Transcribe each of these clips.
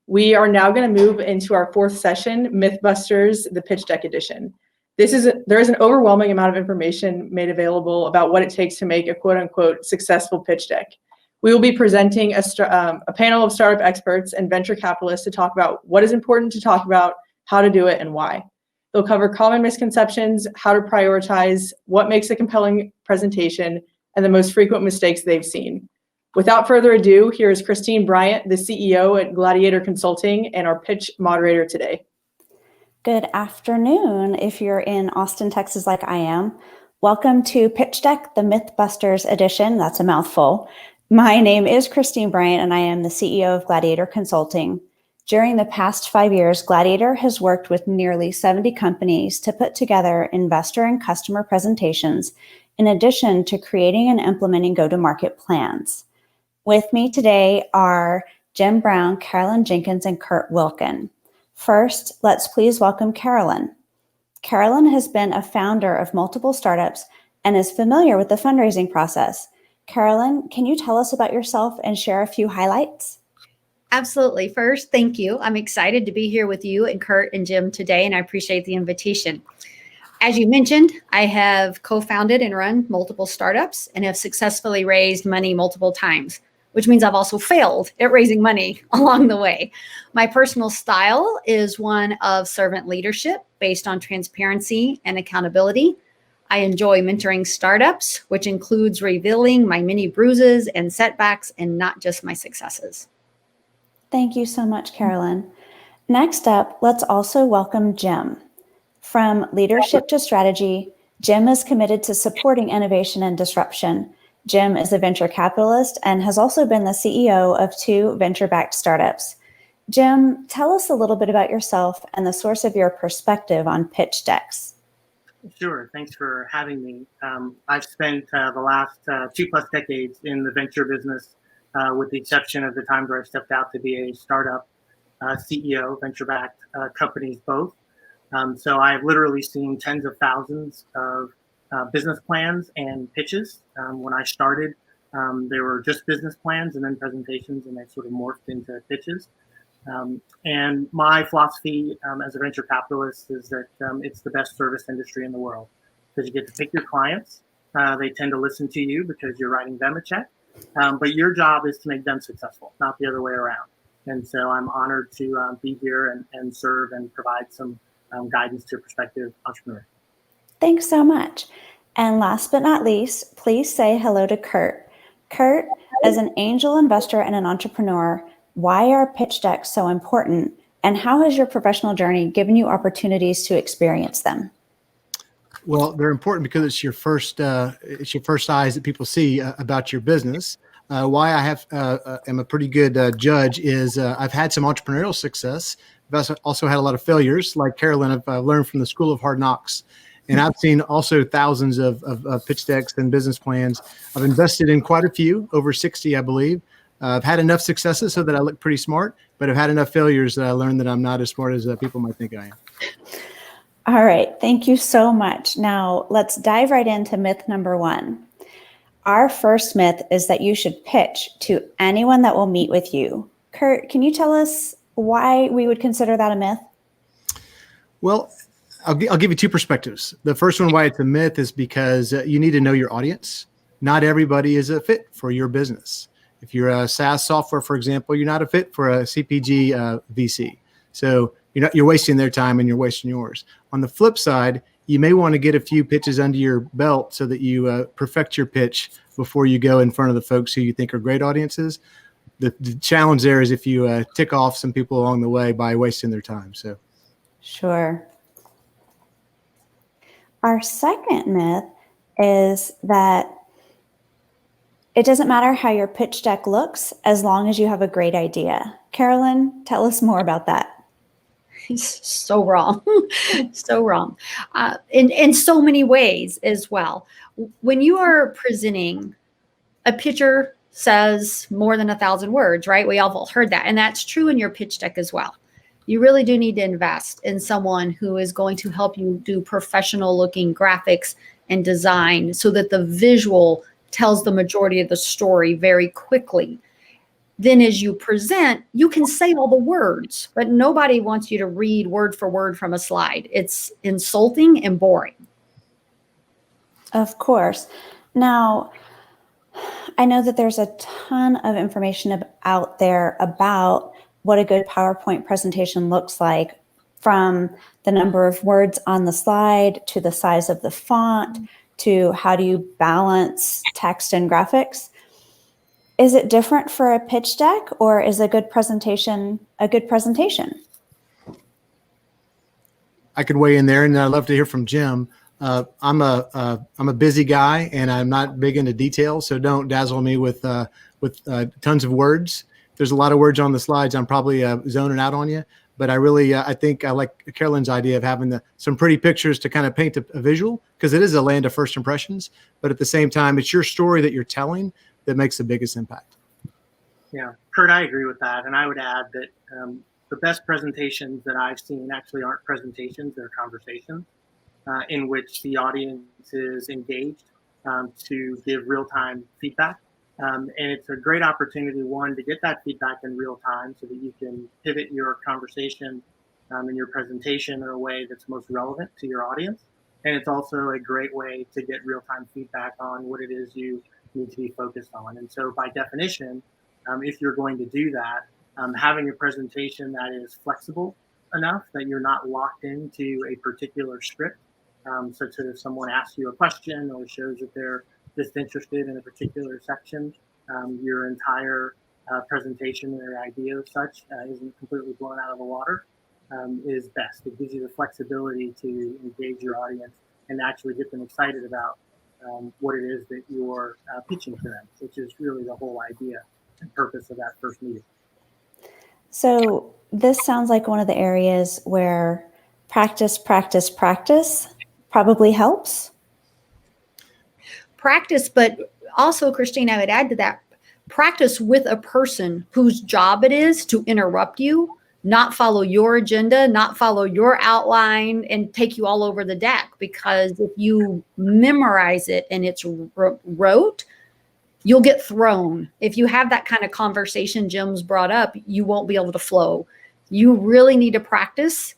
We are now going to move into our fourth session, MythBusters, the pitch deck edition. There is an overwhelming amount of information made available about what it takes to make a quote unquote successful pitch deck. We will be presenting a panel of startup experts and venture capitalists to talk about what is important to talk about, how to do it, and why. They'll cover common misconceptions, how to prioritize, what makes a compelling presentation, and the most frequent mistakes they've seen. Without further ado, here is Christina Bryan, the CEO at Gladiator Consulting, and our pitch moderator today. Good afternoon. If you're in Austin, Texas, like I am, welcome to Pitch Deck, the MythBusters edition. That's a mouthful. My name is Christina Bryan, and I am the CEO of Gladiator Consulting. During the past 5 years, Gladiator has worked with nearly 70 companies to put together investor and customer presentations, in addition to creating and implementing go-to-market plans. With me today are Jim Brown, Carolyn Jenkins, and Kurt Wilkin. First, let's please welcome Carolyn. Carolyn has been a founder of multiple startups and is familiar with the fundraising process. Carolyn, can you tell us about yourself and share a few highlights? Absolutely. First, thank you. I'm excited to be here with you and Kurt and Jim today, and I appreciate the invitation. As you mentioned, I have co-founded and run multiple startups and have successfully raised money multiple times, which means I've also failed at raising money along the way. My personal style is one of servant leadership based on transparency and accountability. I enjoy mentoring startups, which includes revealing my many bruises and setbacks and not just my successes. Thank you so much, Carolyn. Next up, let's also welcome Jim. From leadership to strategy, Jim is committed to supporting innovation and disruption. Jim is a venture capitalist and has also been the CEO of 2 venture-backed startups. Jim, tell us a little bit about yourself and the source of your perspective on pitch decks. Sure. Thanks for having me. I've spent the last 2+ decades in the venture business, with the exception of the times where I stepped out to be a startup CEO, venture-backed companies both. So I've literally seen tens of thousands of business plans and pitches. When I started, they were just business plans and then presentations, and they sort of morphed into pitches. And my philosophy as a venture capitalist is that it's the best service industry in the world, because you get to pick your clients. They tend to listen to you because you're writing them a check. But your job is to make them successful, not the other way around. And so I'm honored to be here and serve and provide some guidance to a prospective entrepreneur. Thanks so much. And last but not least, please say hello to Kurt. Kurt, as an angel investor and an entrepreneur, why are pitch decks so important? And how has your professional journey given you opportunities to experience them? Well, they're important because it's your first eyes that people see about your business. Why I am a pretty good judge is I've had some entrepreneurial success. I've also had a lot of failures. Like Carolyn, I've learned from the School of Hard Knocks. And I've seen also thousands of pitch decks and business plans. I've invested in quite a few, over 60, I believe. I've had enough successes so that I look pretty smart, but I've had enough failures that I learned that I'm not as smart as people might think I am. All right. Thank you so much. Now let's dive right into myth number 1. Our first myth is that you should pitch to anyone that will meet with you. Kurt, can you tell us why we would consider that a myth? Well, I'll give you 2 perspectives. The first one, why it's a myth, is because you need to know your audience. Not everybody is a fit for your business. If you're a SaaS software, for example, you're not a fit for a CPG VC. So you're wasting their time and you're wasting yours. On the flip side, you may want to get a few pitches under your belt so that you perfect your pitch before you go in front of the folks who you think are great audiences. The challenge there is if you tick off some people along the way by wasting their time. So, sure. Our second myth is that it doesn't matter how your pitch deck looks as long as you have a great idea. Carolyn, tell us more about that. It's so wrong, so wrong, in so many ways as well. When you are presenting, a pitcher says more than 1,000 words, right? We all heard that, and that's true in your pitch deck as well. You really do need to invest in someone who is going to help you do professional looking graphics and design so that the visual tells the majority of the story very quickly. then as you present, you can say all the words, but nobody wants you to read word for word from a slide. It's insulting and boring. Of course. Now, I know that there's a ton of information out there about what a good PowerPoint presentation looks like, from the number of words on the slide to the size of the font to how do you balance text and graphics. Is it different for a pitch deck, or is a good presentation a good presentation? I could weigh in there, and I'd love to hear from Jim. I'm a busy guy, and I'm not big into details, so don't dazzle me with tons of words. If there's a lot of words on the slides, I'm probably zoning out on you. But I think I like Carolyn's idea of having some pretty pictures to kind of paint a visual, because it is a land of first impressions. But at the same time, it's your story that you're telling that makes the biggest impact. Yeah, Kurt, I agree with that. And I would add that the best presentations that I've seen actually aren't presentations, they're conversations in which the audience is engaged to give real-time feedback. And it's a great opportunity, one, to get that feedback in real time so that you can pivot your conversation and your presentation in a way that's most relevant to your audience. And it's also a great way to get real-time feedback on what it is you need to be focused on. And so by definition, if you're going to do that, having a presentation that is flexible enough that you're not locked into a particular script, such that if someone asks you a question or shows that they're just interested in a particular section, your entire presentation or idea of such isn't completely blown out of the water, is best. It gives you the flexibility to engage your audience and actually get them excited about what it is that you're pitching to them, which is really the whole idea and purpose of that first meeting. So this sounds like one of the areas where practice probably helps. Practice, but also, Christine, I would add to that, practice with a person whose job it is to interrupt you, not follow your agenda, not follow your outline, and take you all over the deck. Because if you memorize it and it's rote, you'll get thrown. If you have that kind of conversation Jim's brought up, you won't be able to flow. You really need to practice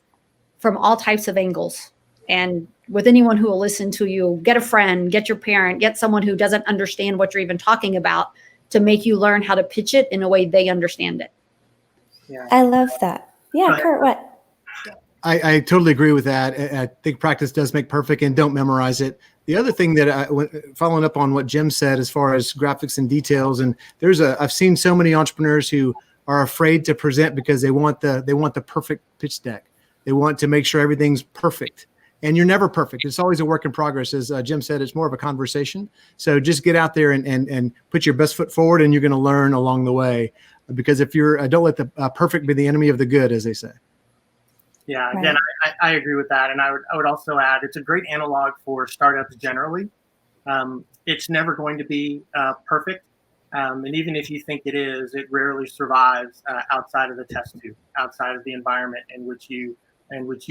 from all types of angles. And with anyone who will listen to you, get a friend, get your parent, get someone who doesn't understand what you're even talking about to make you learn how to pitch it in a way they understand it. Yeah. I love that. Yeah, Kurt, what? I totally agree with that. I think practice does make perfect, and don't memorize it. The other thing that following up on what Jim said as far as graphics and details, and I've seen so many entrepreneurs who are afraid to present because they want the perfect pitch deck. They want to make sure everything's perfect. And you're never perfect. It's always a work in progress. As Jim said, it's more of a conversation. So just get out there and put your best foot forward, and you're going to learn along the way. Because if don't let the perfect be the enemy of the good, as they say. Yeah, again, I agree with that. And I would also add, it's a great analog for startups generally. It's never going to be perfect. And even if you think it is, it rarely survives outside of the test tube, outside of the environment in which you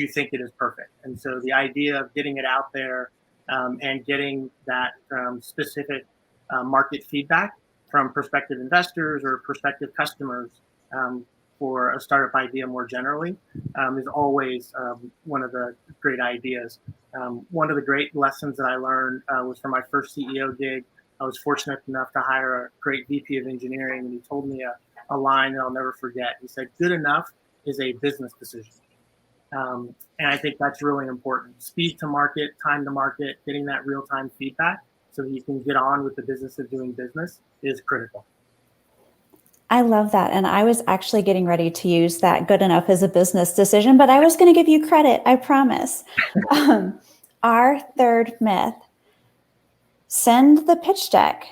think it is perfect. And so the idea of getting it out there and getting that specific market feedback from prospective investors or prospective customers for a startup idea more generally is always one of the great ideas. One of the great lessons that I learned was from my first CEO gig. I was fortunate enough to hire a great VP of engineering, and he told me a line that I'll never forget. He said, "Good enough is a business decision." And I think that's really important. Speed to market, time to market, getting that real-time feedback so that you can get on with the business of doing business is critical. I love that. And I was actually getting ready to use that good enough as a business decision, but I was going to give you credit, I promise. Our third myth, send the pitch deck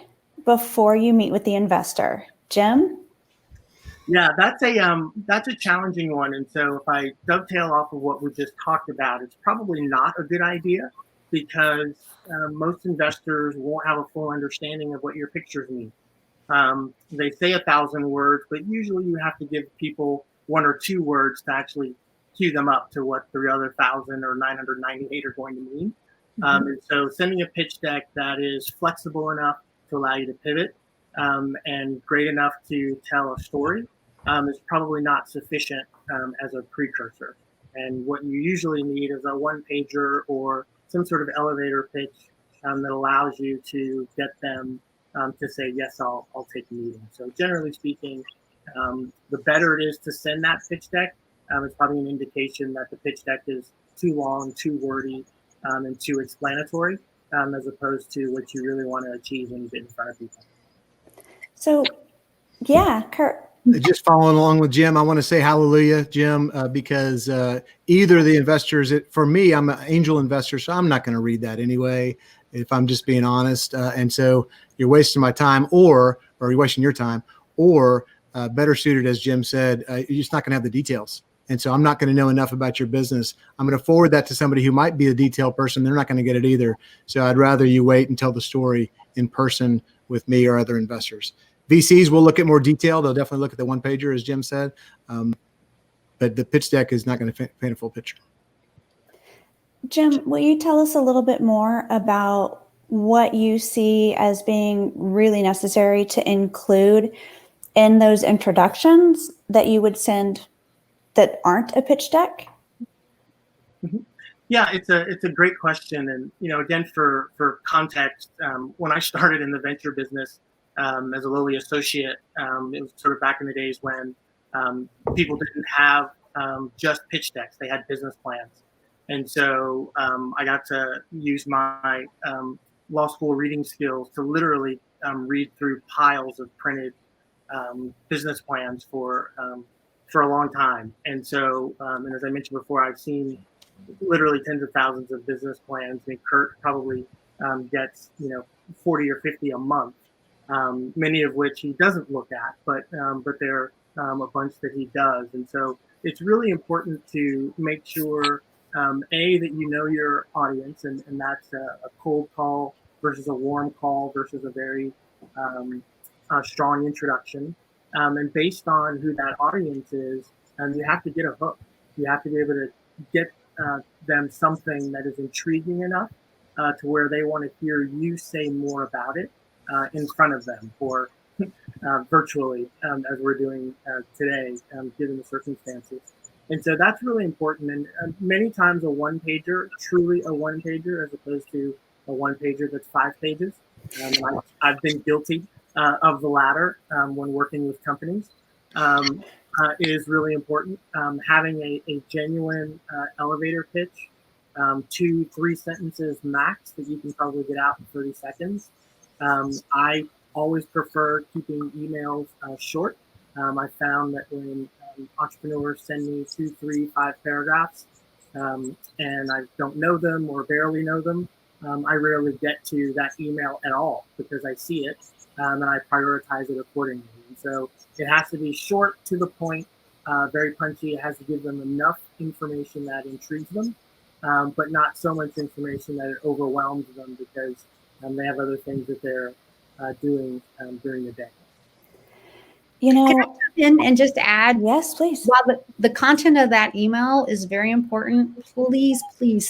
before you meet with the investor. Jim? Yeah, that's a challenging one. And so if I dovetail off of what we just talked about, it's probably not a good idea because most investors won't have a full understanding of what your pictures mean. They say 1,000 words, but usually you have to give people 1 or 2 words to actually cue them up to what the other 1,000 or 998 are going to mean. And so sending a pitch deck that is flexible enough to allow you to pivot and great enough to tell a story is probably not sufficient as a precursor. And what you usually need is a one-pager or some sort of elevator pitch that allows you to get them to say, yes, I'll take a meeting. So generally speaking, the better it is to send that pitch deck, it's probably an indication that the pitch deck is too long, too wordy, and too explanatory, as opposed to what you really want to achieve when you get in front of people. So, yeah, Kurt. Just following along with Jim, I want to say hallelujah, Jim, because either the investors, for me, I'm an angel investor, so I'm not going to read that anyway, if I'm just being honest. And so you're wasting my time, or you're wasting your time, or better suited, as Jim said, you're just not going to have the details. And so I'm not going to know enough about your business. I'm going to forward that to somebody who might be a detailed person. They're not going to get it either. So I'd rather you wait and tell the story in person with me or other investors. VCs will look at more detail. They'll definitely look at the one pager, as Jim said. But the pitch deck is not going to paint a full picture. Jim, will you tell us a little bit more about what you see as being really necessary to include in those introductions that you would send that aren't a pitch deck? Mm-hmm. Yeah, it's a great question. And, again, for context, when I started in the venture business, as a lowly associate, it was sort of back in the days when people didn't have just pitch decks; they had business plans, and so I got to use my law school reading skills to literally read through piles of printed business plans for a long time. And so, and as I mentioned before, I've seen literally tens of thousands of business plans. I think Kurt probably gets 40 or 50 a month. Many of which he doesn't look at, but there are a bunch that he does. And so it's really important to make sure, that you know your audience, and that's a cold call versus a warm call versus a very strong introduction. And based on who that audience is, you have to get a hook. You have to be able to get them something that is intriguing enough to where they want to hear you say more about it. In front of them, or virtually, as we're doing today, given the circumstances. And so that's really important. And many times a one-pager, truly a one-pager, as opposed to a one-pager that's 5 pages. I've been guilty of the latter when working with companies, is really important. Having a genuine elevator pitch, 2-3 sentences max that you can probably get out in 30 seconds. I always prefer keeping emails short. I found that when entrepreneurs send me 2, 3, 5 paragraphs, and I don't know them or barely know them, I rarely get to that email at all because I see it and I prioritize it accordingly. And so it has to be short, to the point, very punchy. It has to give them enough information that intrigues them, but not so much information that it overwhelms them because they have other things that they're doing during the day. Can I jump in and just add? Yes, please. While the content of that email is very important, please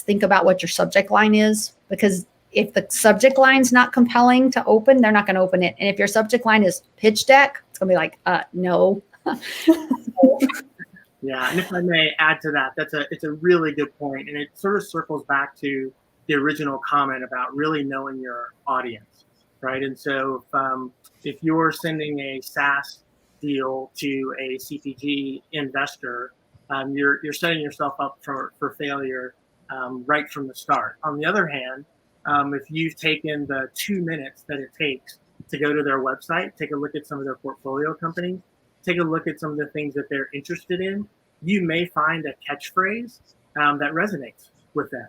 think about what your subject line is, because if the subject line's not compelling to open, they're not going to open it. And if your subject line is pitch deck, it's going to be like, no. Yeah, and if I may add to that, it's a really good point, and it sort of circles back to the original comment about really knowing your audience, right? And so if you're sending a SaaS deal to a CPG investor, you're setting yourself up for failure right from the start. On the other hand, if you've taken the 2 minutes that it takes to go to their website, take a look at some of their portfolio companies, take a look at some of the things that they're interested in, you may find a catchphrase that resonates with them.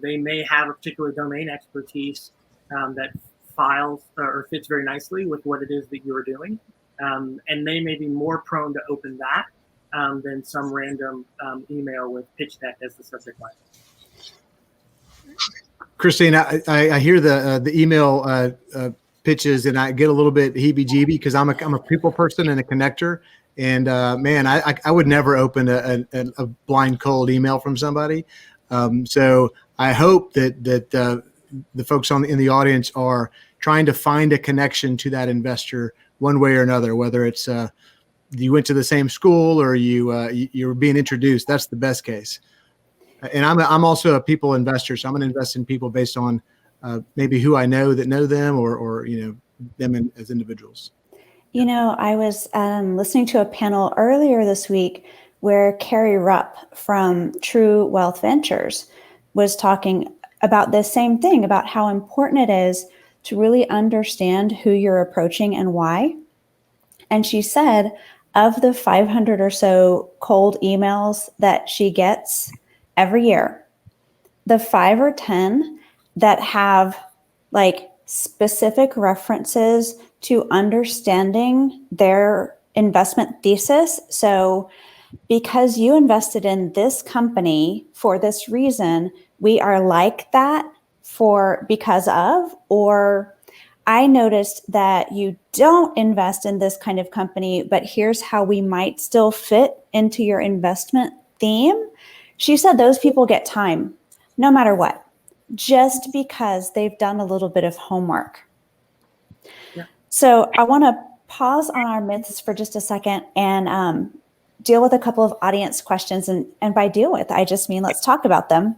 They may have a particular domain expertise that files or fits very nicely with what it is that you're doing. And they may be more prone to open that than some random email with pitch deck as the subject line. Christine, I hear the email pitches and I get a little bit heebie-jeebie because I'm a people person and a connector. And man, I would never open a blind cold email from somebody. So I hope that the folks in the audience are trying to find a connection to that investor one way or another, whether it's you went to the same school or you were being introduced. That's the best case. And I'm also a people investor, so I'm going to invest in people based on maybe who I know that know them, or them as individuals. I was listening to a panel earlier this week where Carrie Rupp from True Wealth Ventures was talking about this same thing, about how important it is to really understand who you're approaching and why. And she said, of the 500 or so cold emails that she gets every year, the 5 or 10 that have like specific references to understanding their investment thesis. So because you invested in this company for this reason, we are like that because of, or I noticed that you don't invest in this kind of company, but here's how we might still fit into your investment theme. She said those people get time, no matter what, just because they've done a little bit of homework. Yeah. So I want to pause on our myths for just a second and deal with a couple of audience questions. And by deal with, I just mean let's talk about them.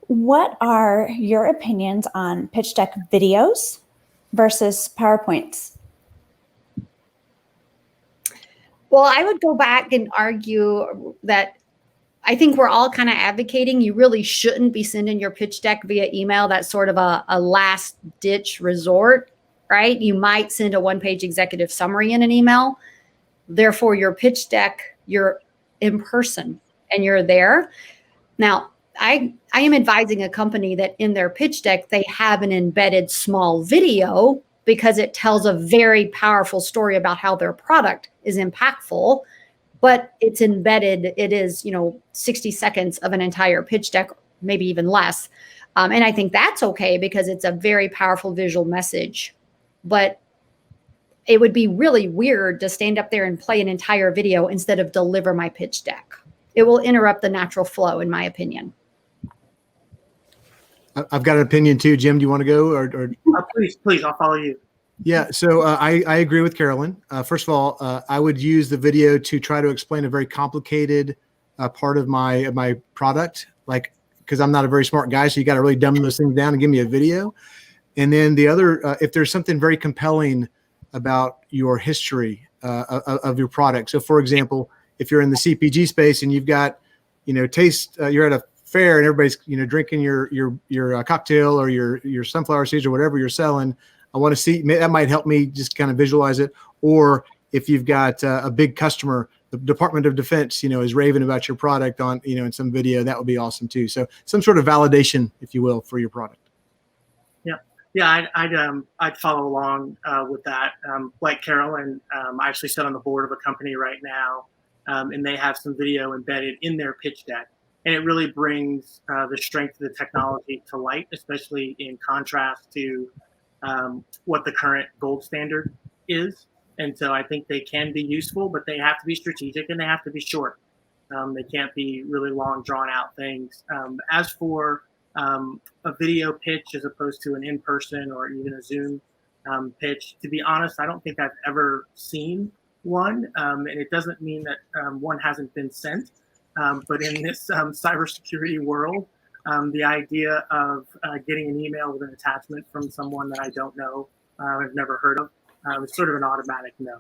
What are your opinions on pitch deck videos versus PowerPoints? Well, I would go back and argue that I think we're all kind of advocating you really shouldn't be sending your pitch deck via email. That's sort of a last ditch resort, right? You might send a one-page executive summary in an email. Therefore, your pitch deck, you're in person and you're there. Now, I am advising a company that in their pitch deck, they have an embedded small video because it tells a very powerful story about how their product is impactful, but it's embedded. It is, 60 seconds of an entire pitch deck, maybe even less. And I think that's okay because it's a very powerful visual message. But it would be really weird to stand up there and play an entire video instead of deliver my pitch deck. It will interrupt the natural flow, in my opinion. I've got an opinion too. Jim, do you want to go? Or Please, I'll follow you. Yeah, so I agree with Carolyn. First of all, I would use the video to try to explain a very complicated part of my product, like, because I'm not a very smart guy, so you got to really dumb those things down and give me a video. And then the other, if there's something very compelling about your history of your product. So, for example, if you're in the CPG space and you've got, you're at a fair and everybody's drinking your cocktail or your sunflower seeds or whatever you're selling. I want to see, that might help me just kind of visualize it. Or if you've got a big customer, the Department of Defense, is raving about your product on, in some video, that would be awesome too. So some sort of validation, if you will, for your product. Yeah, I'd follow along with that. Like Carolyn, I actually sit on the board of a company right now, and they have some video embedded in their pitch deck. And it really brings the strength of the technology to light, especially in contrast to what the current gold standard is. And so I think they can be useful, but they have to be strategic and they have to be short. They can't be really long, drawn out things. As for a video pitch as opposed to an in-person or even a Zoom pitch, to be honest, I don't think I've ever seen one. And it doesn't mean that one hasn't been sent. But in this cybersecurity world, the idea of getting an email with an attachment from someone that I don't know, I've never heard of, is sort of an automatic no.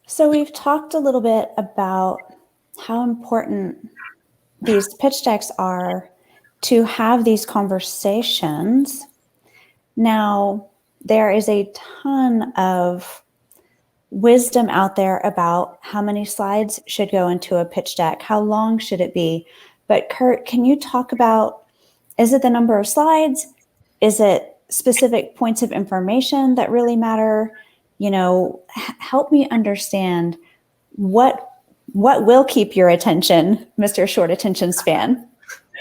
So we've talked a little bit about how important these pitch decks are to have these conversations. Now, there is a ton of wisdom out there about how many slides should go into a pitch deck, how long should it be? But Kurt, can you talk about, is it the number of slides? Is it specific points of information that really matter? Help me understand what will keep your attention, Mr. Short Attention Span.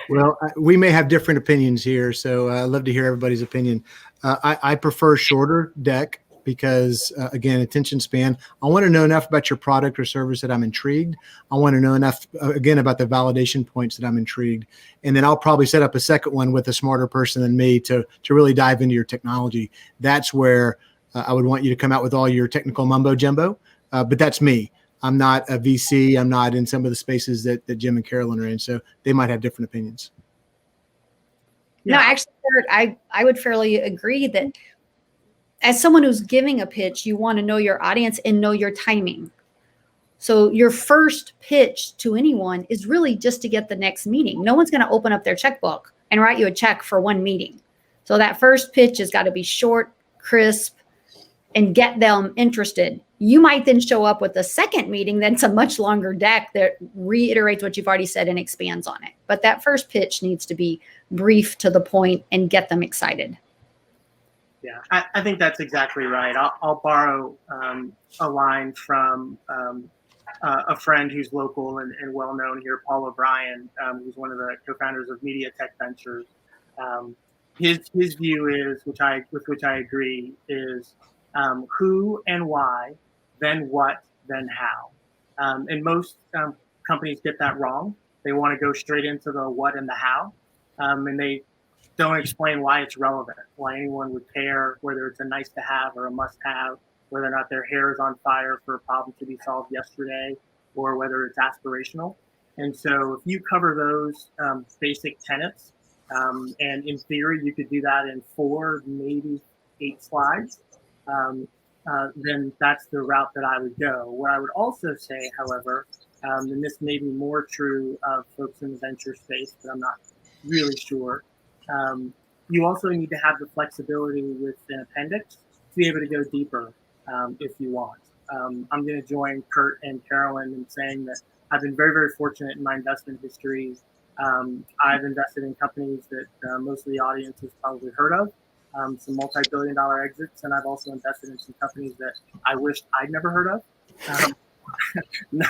Well, we may have different opinions here, so I'd love to hear everybody's opinion. I prefer shorter deck. because again, attention span. I want to know enough about your product or service that I'm intrigued. I want to know enough again about the validation points that I'm intrigued, and then I'll probably set up a second one with a smarter person than me to really dive into your technology. That's where I would want you to come out with all your technical mumbo jumbo, but that's me. I'm not a VC. I'm not in some of the spaces that Jim and Carolyn are in, so they might have different opinions. No, actually, Kurt, I would fairly agree that as someone who's giving a pitch, you want to know your audience and know your timing. So your first pitch to anyone is really just to get the next meeting. No one's going to open up their checkbook and write you a check for one meeting. So that first pitch has got to be short, crisp, and get them interested. You might then show up with a second meeting that's a much longer deck that reiterates what you've already said and expands on it. But that first pitch needs to be brief, to the point, and get them excited. Yeah, I think that's exactly right. I'll borrow a line from a friend who's local and well-known here, Paul O'Brien, who's one of the co-founders of Media Tech Ventures. His view is, with which I agree, is who and why, then what, then how. And most companies get that wrong. They want to go straight into the what and the how, and they don't explain why it's relevant, why anyone would care, whether it's a nice to have or a must have, whether or not their hair is on fire for a problem to be solved yesterday, or whether it's aspirational. And so if you cover those basic tenets, and in theory, you could do that in 4, maybe 8 slides, then that's the route that I would go. What I would also say, however, and this may be more true of folks in the venture space, but I'm not really sure, you also need to have the flexibility with an appendix to be able to go deeper if you want. I'm going to join Kurt and Carolyn in saying that I've been very, very fortunate in my investment history. I've invested in companies that most of the audience has probably heard of, some multi-billion-dollar exits, and I've also invested in some companies that I wished I'd never heard of. No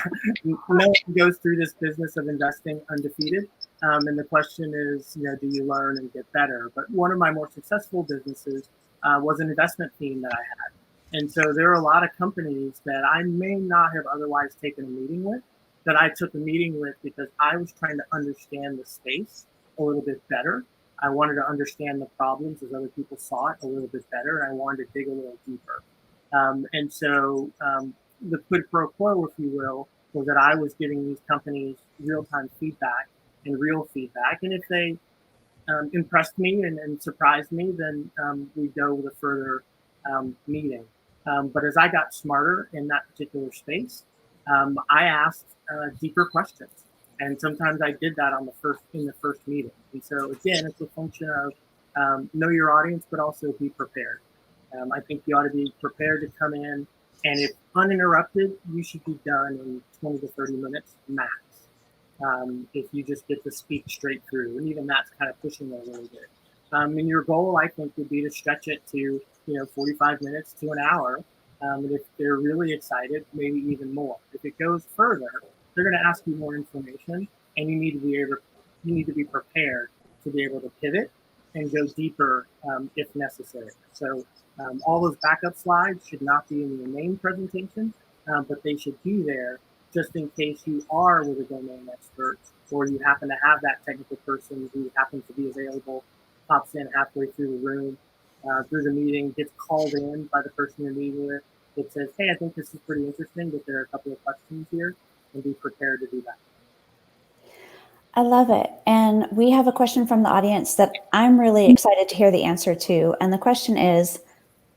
one goes through this business of investing undefeated. And the question is, do you learn and get better? But one of my more successful businesses was an investment team that I had. And so there are a lot of companies that I may not have otherwise taken a meeting with, that I took a meeting with because I was trying to understand the space a little bit better. I wanted to understand the problems as other people saw it a little bit better, and I wanted to dig a little deeper. And so the quid pro quo, if you will, was that I was giving these companies real-time feedback and real feedback. And if they impressed me and surprised me, then we go with a further meeting. But as I got smarter in that particular space, I asked deeper questions. And sometimes I did that in the first meeting. And so again, it's a function of know your audience, but also be prepared. I think you ought to be prepared to come in, and if uninterrupted, you should be done in 20 to 30 minutes max. If you just get to speak straight through, and even that's kind of pushing it a little bit. And your goal, I think, would be to stretch it to 45 minutes to an hour. And if they're really excited, maybe even more. If it goes further, they're going to ask you more information, and you need to be prepared to be able to pivot and go deeper if necessary. So all those backup slides should not be in your main presentation, but they should be there just in case you are with a domain expert, or you happen to have that technical person who happens to be available, pops in halfway through the room, through the meeting, gets called in by the person you're meeting with. It says, hey, I think this is pretty interesting, but there are a couple of questions here, and be prepared to do that. I love it. And we have a question from the audience that I'm really excited to hear the answer to. And the question is,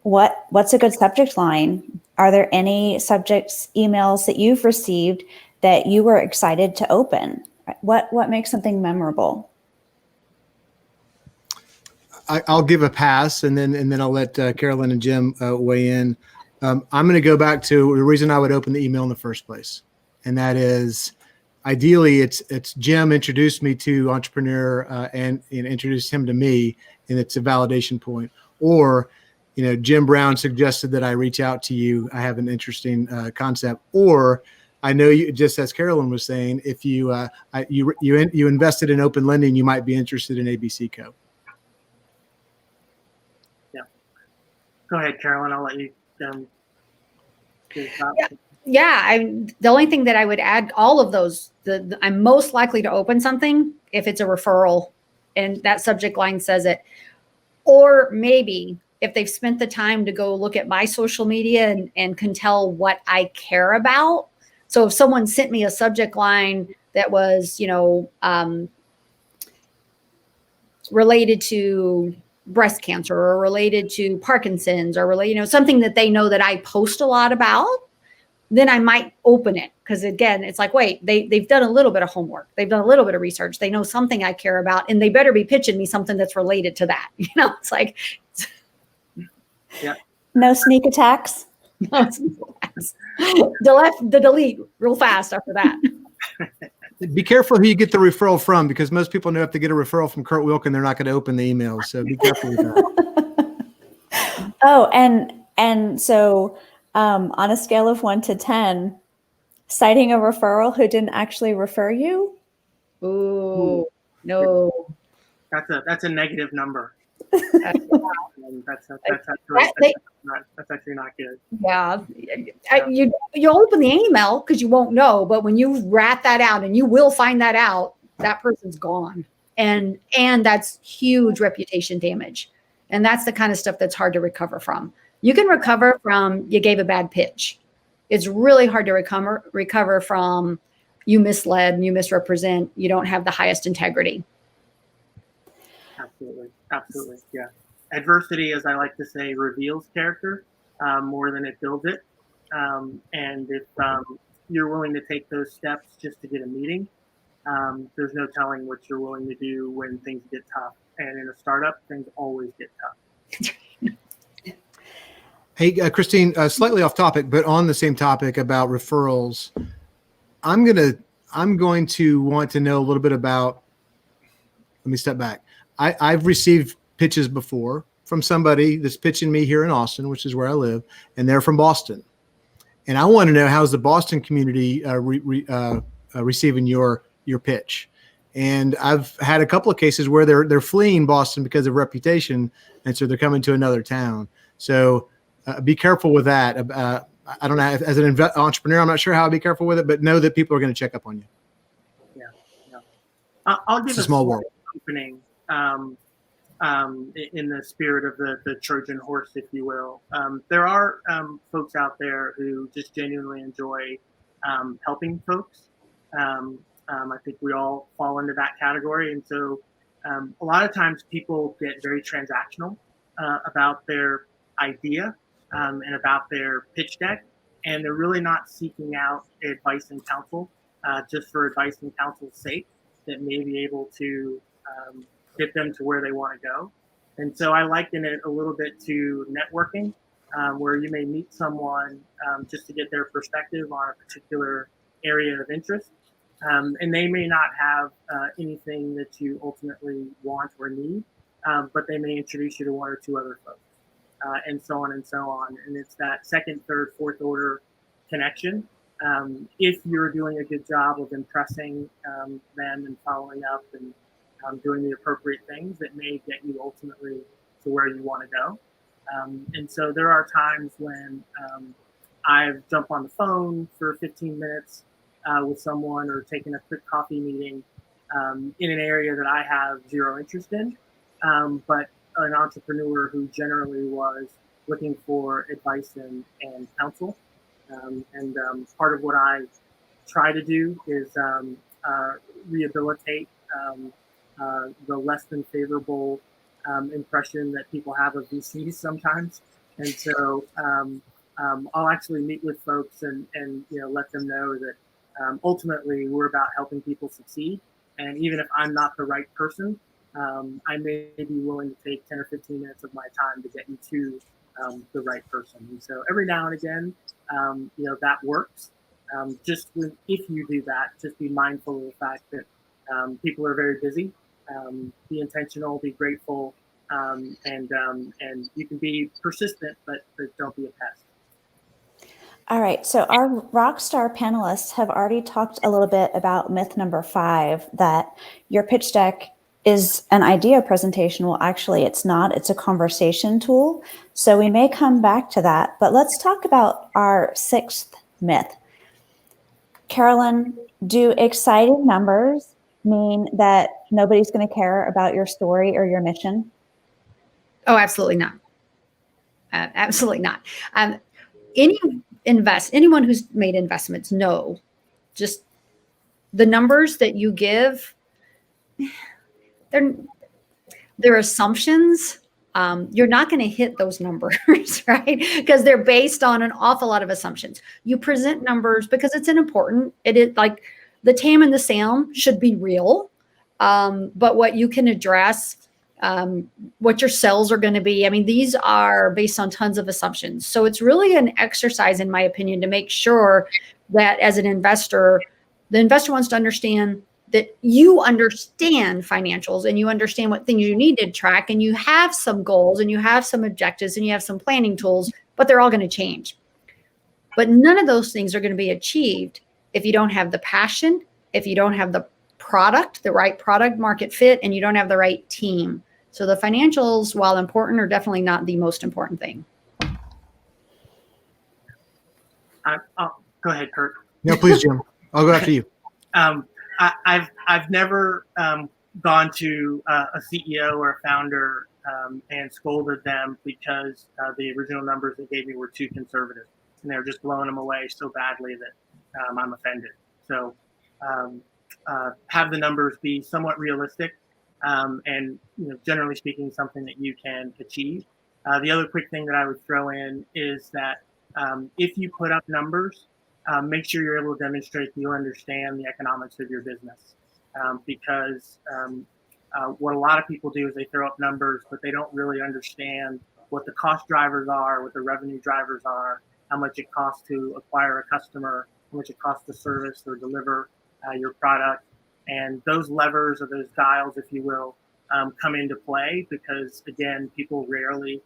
what's a good subject line? Are there any subjects, emails that you've received that you were excited to open? What makes something memorable? I'll give a pass, and then I'll let Carolyn and Jim weigh in. I'm going to go back to the reason I would open the email in the first place, and that is, ideally, it's Jim introduced me to entrepreneur and introduced him to me, and it's a validation point. Or, Jim Brown suggested that I reach out to you. I have an interesting concept. Or I know you, just as Carolyn was saying, if you invested in open lending, you might be interested in ABC Co. Yeah. Go ahead, Carolyn. I'll let you is Yeah, the only thing that I would add, all of those, I'm most likely to open something if it's a referral and that subject line says it. Or maybe if they've spent the time to go look at my social media and can tell what I care about. So if someone sent me a subject line that was, related to breast cancer or related to Parkinson's or related, something that they know that I post a lot about, then I might open it. Because again, it's like, wait, they've done a little bit of homework. They've done a little bit of research. They know something I care about, and they better be pitching me something that's related to that. It's like, yeah. No sneak attacks. Delete real fast after that. Be careful who you get the referral from, because most people know if they get a referral from Kurt Wilkin, they're not going to open the emails. So be careful with that. Oh, and so on a scale of 1 to 10, citing a referral who didn't actually refer you? Ooh, no. That's a negative number. That's actually not good. Yeah, you open the email because you won't know, but when you rat that out, and you will find that out, that person's gone, and that's huge reputation damage, and that's the kind of stuff that's hard to recover from. You can recover from you gave a bad pitch. It's really hard to recover from you misled, you misrepresent, you don't have the highest integrity. Absolutely, yeah. Adversity, as I like to say, reveals character more than it builds it. And if you're willing to take those steps just to get a meeting, there's no telling what you're willing to do when things get tough. And in a startup, things always get tough. Hey, Christine, slightly off topic, but on the same topic about referrals, I'm going to want to know a little bit about. Let me step back. I've received pitches before from somebody that's pitching me here in Austin, which is where I live, and they're from Boston. And I want to know, how's the Boston community receiving your pitch? And I've had a couple of cases where they're fleeing Boston because of reputation, and so they're coming to another town. So be careful with that. I don't know, as an entrepreneur, I'm not sure how I'd be careful with it, but know that people are going to check up on you. Yeah. I'll give a small world opening. In the spirit of the Trojan horse, if you will. There are folks out there who just genuinely enjoy helping folks. I think we all fall into that category. And so a lot of times people get very transactional about their idea and about their pitch deck. And they're really not seeking out advice and counsel just for advice and counsel's sake that may be able to get them to where they want to go. And so I liken it a little bit to networking, where you may meet someone just to get their perspective on a particular area of interest. And they may not have anything that you ultimately want or need, but they may introduce you to one or two other folks, and so on and so on. And it's that second, third, fourth order connection. If you're doing a good job of impressing them and following up and doing the appropriate things, that may get you ultimately to where you want to go. And so there are times when I've jumped on the phone for 15 minutes with someone, or taken a quick coffee meeting in an area that I have zero interest in, but an entrepreneur who generally was looking for advice and counsel. And part of what I try to do is rehabilitate the less than favorable impression that people have of VCs sometimes. And so I'll actually meet with folks and let them know that ultimately we're about helping people succeed. And even if I'm not the right person, I may be willing to take 10 or 15 minutes of my time to get you to the right person. And so every now and again, that works. If you do that, just be mindful of the fact that people are very busy. Be intentional, be grateful, and you can be persistent, but don't be a pest. All right. So our Rockstar panelists have already talked a little bit about myth number 5, that your pitch deck is an idea presentation. Well, actually, it's not. It's a conversation tool. So we may come back to that. But let's talk about our sixth myth. Carolyn, do exciting numbers mean that nobody's going to care about your story or your mission? Oh, absolutely not. Absolutely not. Anyone who's made investments know just the numbers that you give, they're assumptions. You're not going to hit those numbers, right? Because they're based on an awful lot of assumptions. You present numbers because it's important. It is like the TAM and the SAM should be real, but what you can address, what your sales are going to be. I mean, these are based on tons of assumptions. So it's really an exercise, in my opinion, to make sure that as an investor, the investor wants to understand that you understand financials and you understand what things you need to track, and you have some goals and you have some objectives and you have some planning tools, but they're all going to change. But none of those things are going to be achieved if you don't have the passion, if you don't have the product, the right product market fit, and you don't have the right team. So the financials, while important, are definitely not the most important thing. Go ahead, Kurt. No, please, Jim. I'll go after you. I've never gone to a CEO or a founder and scolded them because the original numbers they gave me were too conservative, and they were just blowing them away so badly that I'm offended. So have the numbers be somewhat realistic, and generally speaking, something that you can achieve. The other quick thing that I would throw in is that if you put up numbers, make sure you're able to demonstrate that you understand the economics of your business. Because what a lot of people do is they throw up numbers, but they don't really understand what the cost drivers are, what the revenue drivers are, how much it costs to acquire a customer, how much it costs to service or deliver your product. And those levers or those dials, if you will, come into play because, again, people rarely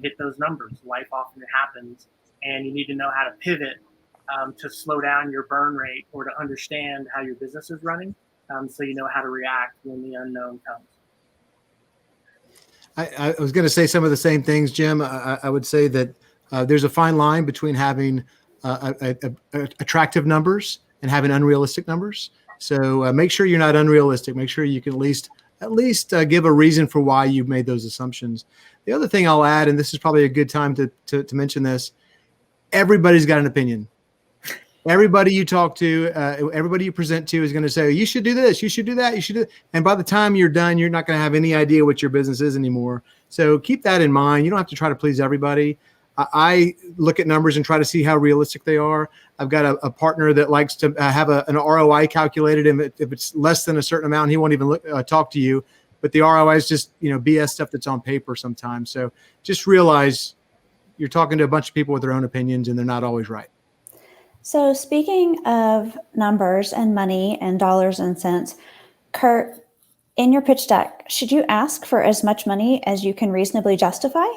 hit those numbers. Life often happens, and you need to know how to pivot to slow down your burn rate or to understand how your business is running, so you know how to react when the unknown comes. I was going to say some of the same things, Jim. I would say that there's a fine line between having attractive numbers and having unrealistic numbers. So make sure you're not unrealistic. Make sure you can at least give a reason for why you've made those assumptions. The other thing I'll add, and this is probably a good time to mention this, everybody's got an opinion. Everybody you talk to, everybody you present to is going to say, you should do this, you should do that, you should do. And by the time you're done, you're not going to have any idea what your business is anymore. So keep that in mind. You don't have to try to please everybody. I look at numbers and try to see how realistic they are. I've got a partner that likes to have an ROI calculated. And if it's less than a certain amount, he won't even talk to you. But the ROI is just, BS stuff that's on paper sometimes. So just realize you're talking to a bunch of people with their own opinions, and they're not always right. So speaking of numbers and money and dollars and cents, Kurt, in your pitch deck, should you ask for as much money as you can reasonably justify?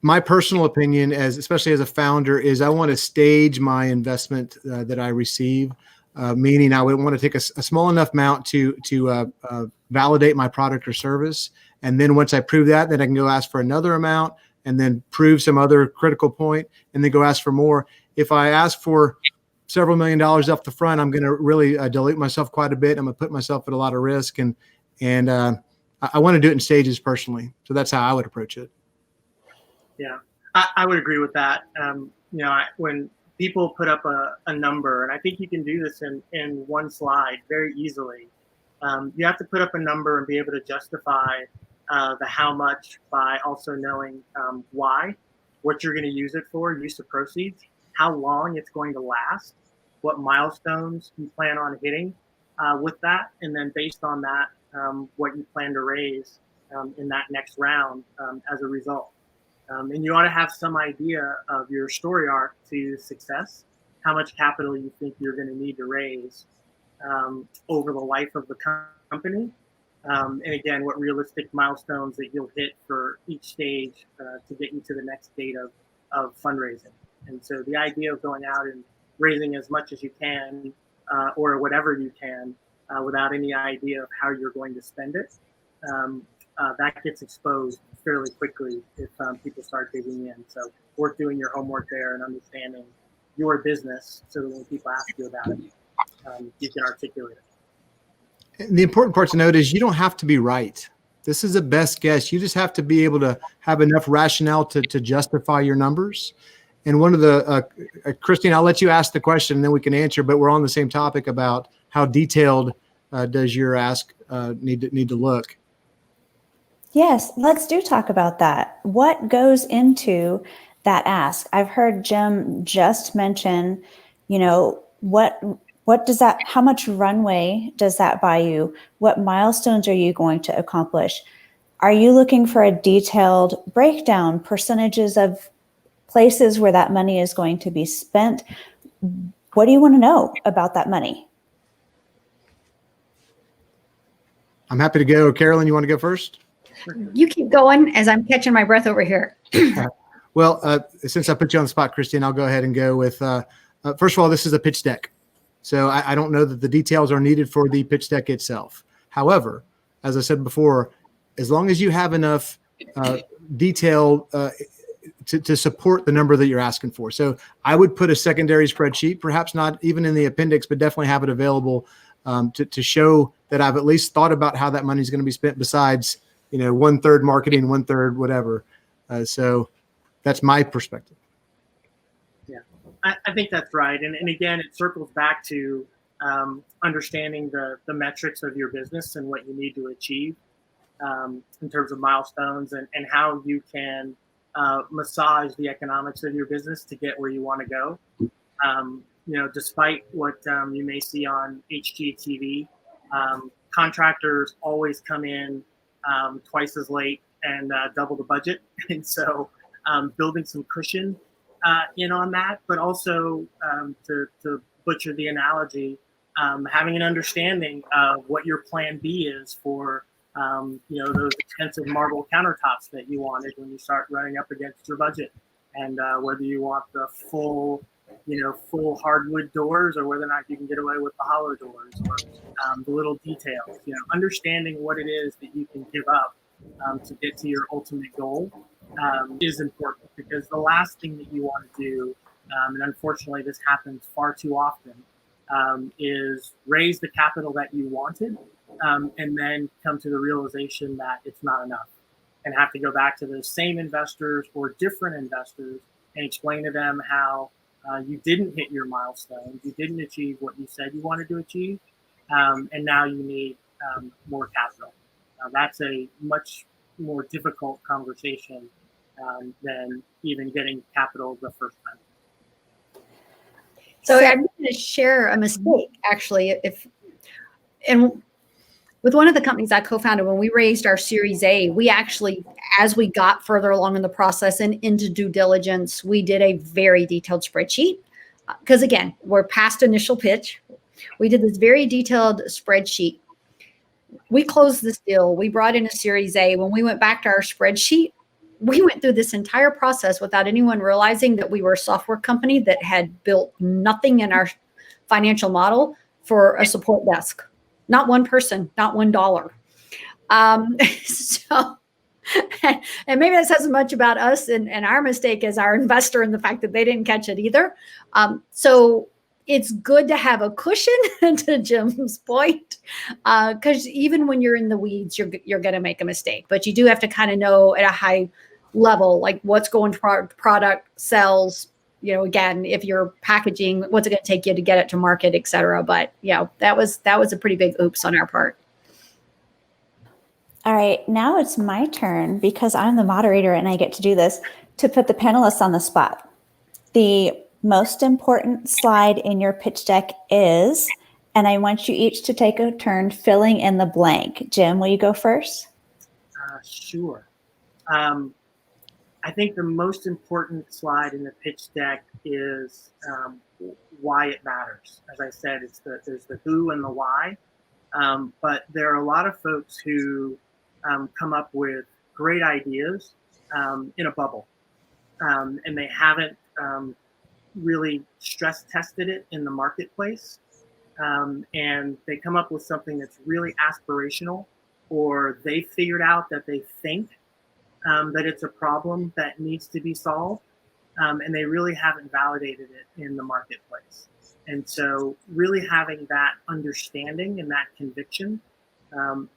My personal opinion, especially as a founder, is I want to stage my investment that I receive, meaning I would want to take a small enough amount to validate my product or service. And then once I prove that, then I can go ask for another amount and then prove some other critical point and then go ask for more. If I ask for several $1 million up the front, I'm going to really dilute myself quite a bit. I'm going to put myself at a lot of risk. And I want to do it in stages personally. So that's how I would approach it. Yeah, I would agree with that. When people put up a number, and I think you can do this in one slide very easily, you have to put up a number and be able to justify the how much by also knowing why, what you're going to use it for, use of proceeds, how long it's going to last, what milestones you plan on hitting with that, and then based on that, what you plan to raise in that next round as a result. And you ought to have some idea of your story arc to success, how much capital you think you're going to need to raise over the life of the company. And again, what realistic milestones that you'll hit for each stage to get you to the next date of fundraising. And so the idea of going out and raising as much as you can or whatever you can without any idea of how you're going to spend it, that gets exposed fairly quickly if people start digging in. So worth doing your homework there and understanding your business so that when people ask you about it, you can articulate it. The important part to note is you don't have to be right. This is a best guess. You just have to be able to have enough rationale to justify your numbers. And one of the, Christine, I'll let you ask the question and then we can answer, but we're on the same topic about how detailed does your ask need to look. Yes, let's talk about that. What goes into that ask? I've heard Jim just mention, what does that, how much runway does that buy you? What milestones are you going to accomplish? Are you looking for a detailed breakdown, percentages of places where that money is going to be spent? What do you want to know about that money? I'm happy to go. Carolyn, you want to go first? You keep going as I'm catching my breath over here. Well, since I put you on the spot, Christine, I'll go ahead and go with, first of all, this is a pitch deck. So I don't know that the details are needed for the pitch deck itself. However, as I said before, as long as you have enough detail to support the number that you're asking for. So I would put a secondary spreadsheet, perhaps not even in the appendix, but definitely have it available to show that I've at least thought about how that money is going to be spent besides, 1/3 marketing, 1/3 whatever. So that's my perspective. Yeah, I think that's right. And again, it circles back to understanding the metrics of your business and what you need to achieve in terms of milestones and how you can massage the economics of your business to get where you want to go. Despite what you may see on HGTV, contractors always come in twice as late and double the budget. And so building some cushion in on that, but also to butcher the analogy, having an understanding of what your plan B is for those expensive marble countertops that you wanted when you start running up against your budget, and whether you want the full hardwood doors or whether or not you can get away with the hollow doors, or the little details. Understanding what it is that you can give up to get to your ultimate goal is important, because the last thing that you want to do, and unfortunately this happens far too often, is raise the capital that you wanted and then come to the realization that it's not enough and have to go back to those same investors or different investors and explain to them how you didn't hit your milestones, you didn't achieve what you said you wanted to achieve, and now you need more capital. That's a much more difficult conversation than even getting capital the first time. So I'm going to share a mistake, actually. With one of the companies I co-founded, when we raised our Series A, we actually, as we got further along in the process and into due diligence, we did a very detailed spreadsheet. Because again, we're past initial pitch. We did this very detailed spreadsheet. We closed this deal. We brought in a Series A. When we went back to our spreadsheet, we went through this entire process without anyone realizing that we were a software company that had built nothing in our financial model for a support desk. Not one person, not $1. And maybe that says as much about us and our mistake as our investor and the fact that they didn't catch it either. So it's good to have a cushion, to Jim's point, because even when you're in the weeds, you're going to make a mistake. But you do have to kind of know at a high level, like what's going to product, sales, again, if you're packaging, what's it going to take you to get it to market, et cetera. But that was a pretty big oops on our part. All right, now it's my turn, because I'm the moderator and I get to do this, to put the panelists on the spot. The most important slide in your pitch deck is, and I want you each to take a turn filling in the blank. Jim, will you go first? Sure. I think the most important slide in the pitch deck is why it matters. As I said, there's the who and the why, but there are a lot of folks who come up with great ideas in a bubble, and they haven't really stress tested it in the marketplace. and they come up with something that's really aspirational, or they figured out that they think that it's a problem that needs to be solved, and they really haven't validated it in the marketplace. And so really having that understanding and that conviction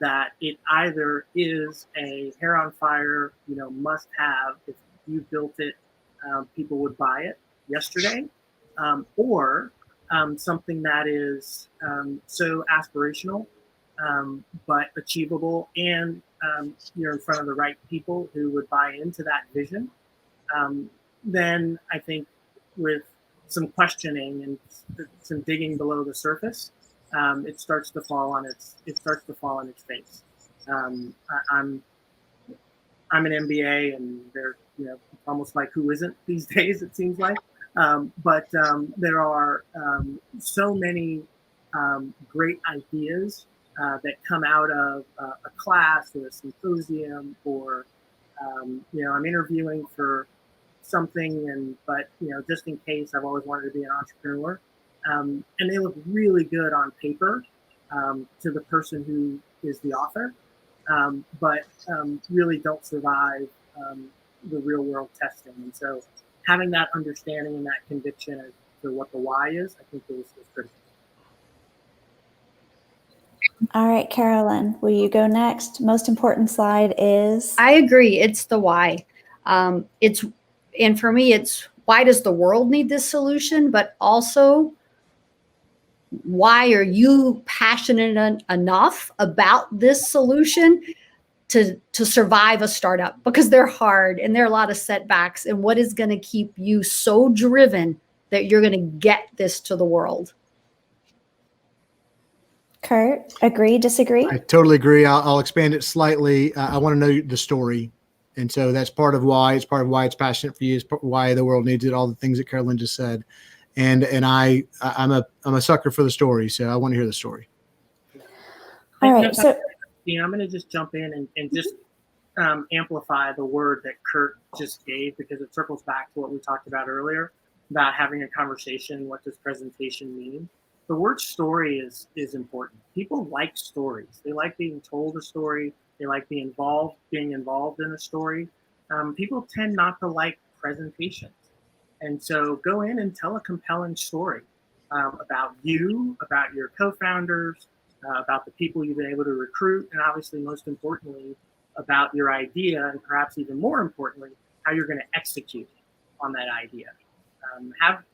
that it either is a hair on fire, must have, if you built it, people would buy it yesterday, or something that is so aspirational, but achievable, and you're in front of the right people who would buy into that vision, then I think with some questioning and some digging below the surface, it starts to fall on its face. I'm an MBA, and they're almost like who isn't these days, it seems like. But there are so many great ideas that come out of a class or a symposium, or I'm interviewing for something, but just in case, I've always wanted to be an entrepreneur, and they look really good on paper to the person who is the author, but really don't survive the real world testing. And so having that understanding and that conviction as to what the why is, I think is critical. All right, Carolyn, will you go next? Most important slide is? I agree. It's the why. And for me, it's why does the world need this solution? But also, why are you passionate enough about this solution to survive a startup? Because they're hard and there are a lot of setbacks. And what is going to keep you so driven that you're going to get this to the world? Kurt, agree, disagree? I totally agree. I'll expand it slightly. I want to know the story. And so that's part of why. It's part of why it's passionate for you. It's why the world needs it. All the things that Carolyn just said. And I'm a sucker for the story. So I want to hear the story. All right. So I'm going to just jump in and just amplify the word that Kurt just gave, because it circles back to what we talked about earlier about having a conversation. What does presentation mean? The word story is important. People like stories. They like being told a story. They like being involved in a story. People tend not to like presentations. And so go in and tell a compelling story about you, about your co-founders, about the people you've been able to recruit, and obviously, most importantly, about your idea, and perhaps even more importantly, how you're going to execute on that idea.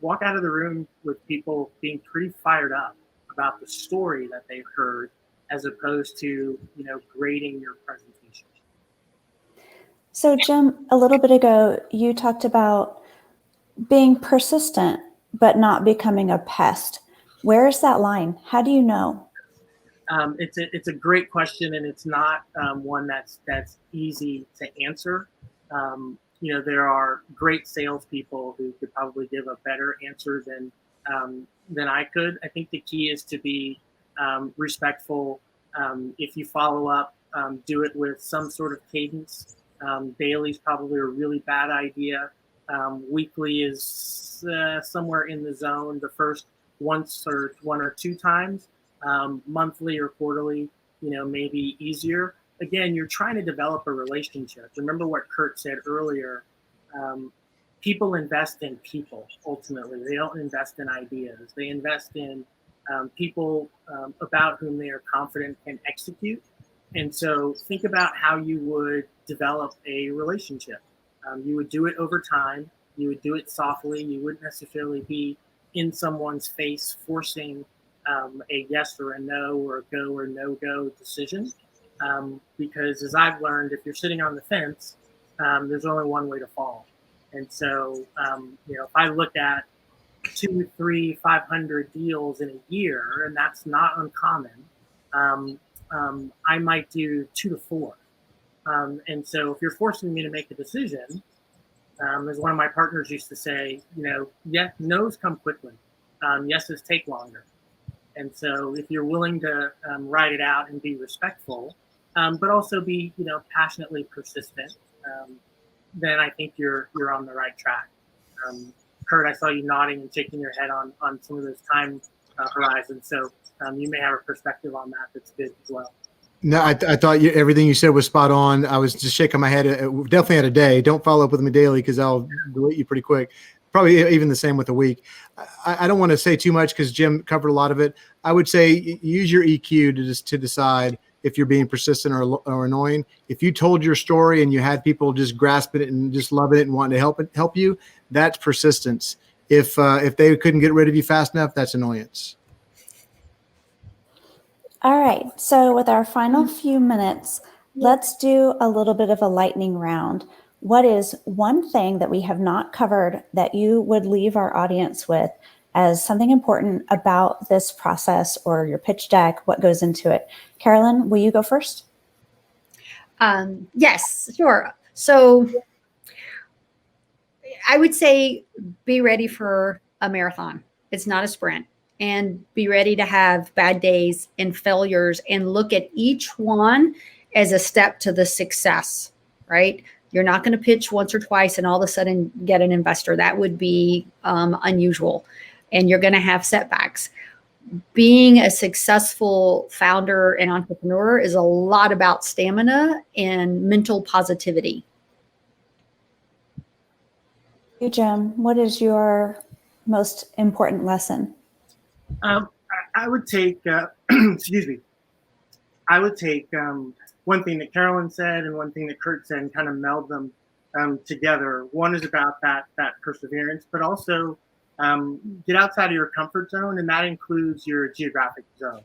Walk out of the room with people being pretty fired up about the story that they've heard, as opposed to grading your presentation. So Jim, a little bit ago, you talked about being persistent but not becoming a pest. Where is that line? How do you know? It's a great question, and it's not one that's easy to answer. There are great salespeople who could probably give a better answer than I could. I think the key is to be respectful. If you follow up, do it with some sort of cadence. Daily is probably a really bad idea. Weekly is somewhere in the zone. The first one or two times. Monthly or quarterly, maybe easier. Again, you're trying to develop a relationship. Remember what Kurt said earlier. People invest in people, ultimately. They don't invest in ideas. They invest in people about whom they are confident can execute. And so think about how you would develop a relationship. You would do it over time. You would do it softly. You wouldn't necessarily be in someone's face forcing a yes or a no, or a go or no go decision. Because as I've learned, if you're sitting on the fence, there's only one way to fall. And so, if I look at 2, 3, 500 deals in a year, and that's not uncommon, I might do 2 to 4. And so if you're forcing me to make a decision, as one of my partners used to say, no's come quickly. Yeses take longer. And so if you're willing to ride it out and be respectful, but also be, passionately persistent, then I think you're on the right track. Kurt, I saw you nodding and shaking your head on some of those time horizon. So you may have a perspective on that that's good as well. No, I thought everything you said was spot on. I was just shaking my head. Definitely had a day. Don't follow up with me daily because I'll delete you pretty quick. Probably even the same with a week. I don't want to say too much because Jim covered a lot of it. I would say use your EQ to decide if you're being persistent or annoying. If you told your story and you had people just grasping it and just loving it and wanting to help you, that's persistence. If they couldn't get rid of you fast enough, that's annoyance. All right, so with our final few minutes, let's do a little bit of a lightning round. What is one thing that we have not covered that you would leave our audience with as something important about this process or your pitch deck? What goes into it? Carolyn, will you go first? Yes, sure. So I would say be ready for a marathon. It's not a sprint. And be ready to have bad days and failures and look at each one as a step to the success, right? You're not going to pitch once or twice and all of a sudden get an investor. That would be unusual. And you're going to have setbacks. Being a successful founder and entrepreneur is a lot about stamina and mental positivity. You, Jim, what is your most important lesson? I would take, excuse me, I would take one thing that Carolyn said and one thing that Kurt said and kind of meld them together. One is about that perseverance, but also get outside of your comfort zone, and that includes your geographic zone.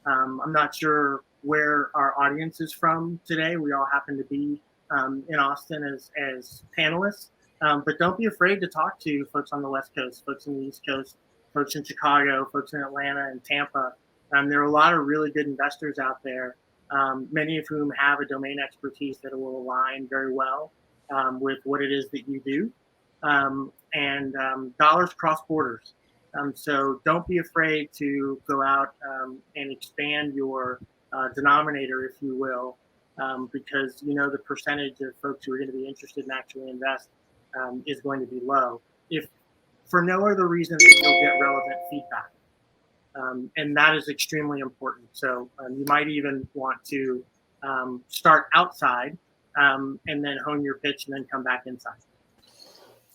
I'm not sure where our audience is from today. We all happen to be in Austin as panelists, but don't be afraid to talk to folks on the West Coast, folks on the East Coast, folks in Chicago, folks in Atlanta and Tampa. There are a lot of really good investors out there, many of whom have a domain expertise that will align very well with what it is that you do. And dollars cross borders. So don't be afraid to go out and expand your denominator, if you will, because the percentage of folks who are going to be interested in actually invest is going to be low. If for no other reason than you'll get relevant feedback. And that is extremely important. So you might even want to start outside and then hone your pitch and then come back inside.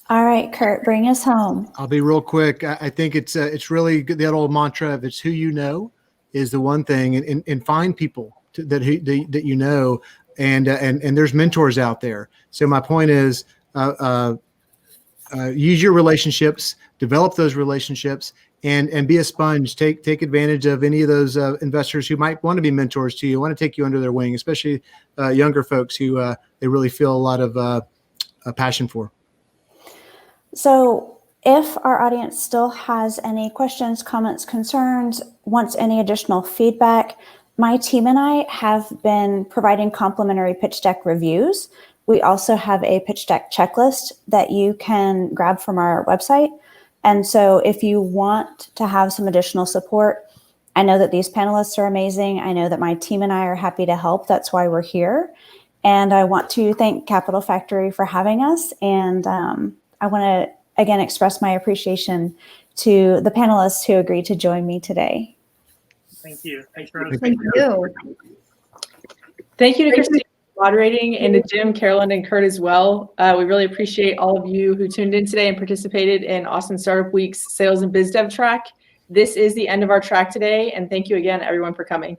All right, Kurt, bring us home. I'll be real quick. I think it's really good. That old mantra of it's who you know is the one thing, and find people that you know, and there's mentors out there. So my point is, use your relationships, develop those relationships, and be a sponge. Take advantage of any of those investors who might want to be mentors to you, want to take you under their wing, especially younger folks who they really feel a lot of passion for. So if our audience still has any questions, comments, concerns, wants any additional feedback, my team and I have been providing complimentary pitch deck reviews. We also have a pitch deck checklist that you can grab from our website. And so if you want to have some additional support, I know that these panelists are amazing. I know that my team and I are happy to help. That's why we're here. And I want to thank Capital Factory for having us. And I want to, again, express my appreciation to the panelists who agreed to join me today. Thank you. Thanks for having us. Thank you. Thank you to Christina for moderating, and to Jim, Carolyn, and Kurt as well. We really appreciate all of you who tuned in today and participated in Austin Startup Week's Sales and Biz Dev track. This is the end of our track today, and thank you again, everyone, for coming.